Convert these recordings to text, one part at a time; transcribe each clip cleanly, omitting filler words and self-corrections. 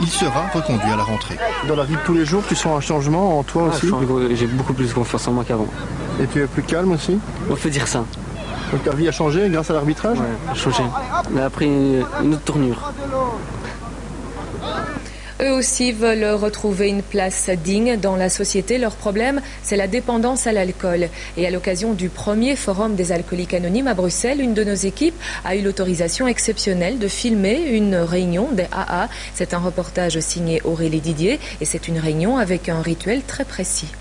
Il sera reconduit à la rentrée. Dans la vie de tous les jours, tu sens un changement en toi aussi? J'ai beaucoup plus confiance en moi qu'avant. Et tu es plus calme aussi? On peut dire ça. Donc ta vie a changé grâce à l'arbitrage? Ouais, a changé. Elle a pris une autre tournure. Eux aussi veulent retrouver une place digne dans la société. Leur problème, c'est la dépendance à l'alcool. Et à l'occasion du premier forum des alcooliques anonymes à Bruxelles, une de nos équipes a eu l'autorisation exceptionnelle de filmer une réunion des AA. C'est un reportage signé Aurélie Didier et c'est une réunion avec un rituel très précis.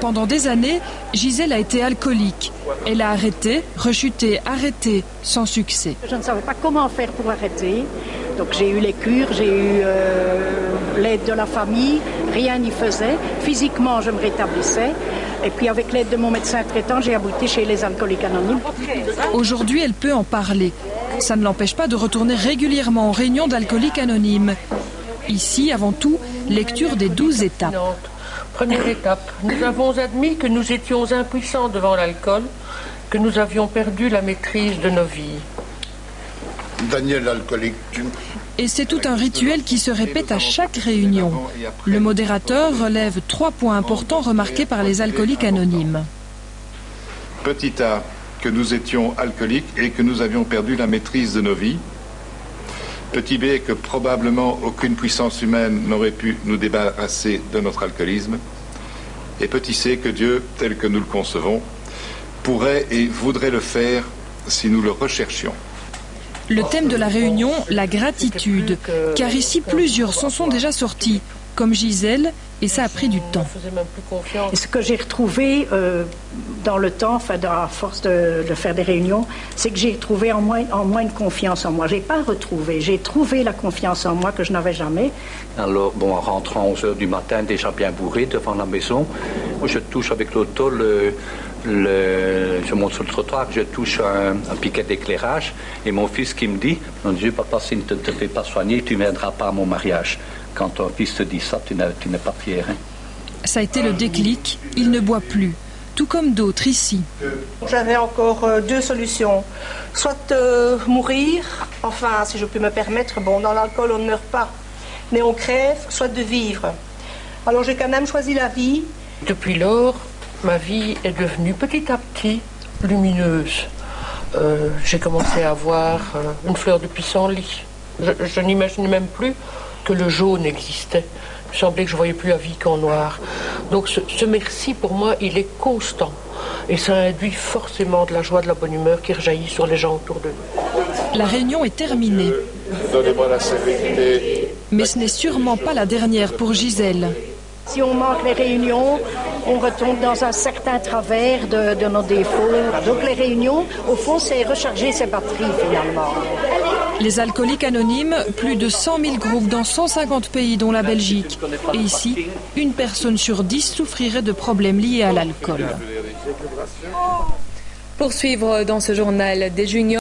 Pendant des années, Gisèle a été alcoolique. Elle a arrêté, rechuté, arrêté, sans succès. Je ne savais pas comment faire pour arrêter. Donc j'ai eu les cures, j'ai eu l'aide de la famille, rien n'y faisait. Physiquement, je me rétablissais. Et puis avec l'aide de mon médecin traitant, j'ai abouti chez les alcooliques anonymes. Aujourd'hui, elle peut en parler. Ça ne l'empêche pas de retourner régulièrement aux réunions d'alcooliques anonymes. Ici, avant tout, lecture des 12 étapes. Première étape, nous avons admis que nous étions impuissants devant l'alcool, que nous avions perdu la maîtrise de nos vies. Daniel l'alcoolique. Et c'est tout un rituel qui se répète à chaque réunion. Le modérateur relève 3 points importants remarqués par les alcooliques anonymes. Petit A, que nous étions alcooliques et que nous avions perdu la maîtrise de nos vies. Petit B, que probablement aucune puissance humaine n'aurait pu nous débarrasser de notre alcoolisme. Et petit C, que Dieu, tel que nous le concevons, pourrait et voudrait le faire si nous le recherchions. Le thème de la réunion, la gratitude, car ici plusieurs s'en sont déjà sortis, comme Gisèle, et ça a pris du temps. Et ce que j'ai retrouvé dans le temps, à force de faire des réunions, c'est que j'ai retrouvé en moi une confiance en moi. J'ai pas retrouvé, j'ai trouvé la confiance en moi que je n'avais jamais. Alors, bon, en rentrant à 11h du matin, déjà bien bourré devant la maison, moi je touche avec l'auto je monte sur le trottoir, je touche un piquet d'éclairage et mon fils qui me dit, mon Dieu, papa, si tu ne te fais pas soigner, tu ne viendras pas à mon mariage. Quand ton fils te dit ça, tu n'es pas fier. Hein? Ça a été le déclic, il ne boit plus, tout comme d'autres ici. J'avais encore 2 solutions, soit mourir, enfin si je peux me permettre, bon dans l'alcool on ne meurt pas, mais on crève, soit de vivre. Alors j'ai quand même choisi la vie. Depuis lors, ma vie est devenue petit à petit lumineuse. J'ai commencé à avoir une fleur de pissenlit. Je n'imaginais même plus que le jaune existait. Il me semblait que je ne voyais plus la vie qu'en noir. Donc ce merci pour moi, il est constant. Et ça induit forcément de la joie, de la bonne humeur qui rejaillit sur les gens autour de nous. La réunion est terminée. Donnez-moi la sérénité. Mais ce n'est sûrement pas la dernière pour Gisèle. Si on manque les réunions, on retombe dans un certain travers de nos défauts. Donc les réunions, au fond, c'est recharger ses batteries finalement. Les alcooliques anonymes, plus de 100 000 groupes dans 150 pays dont la Belgique. Et ici, une personne sur 10 souffrirait de problèmes liés à l'alcool. Pour suivre dans ce journal des juniors.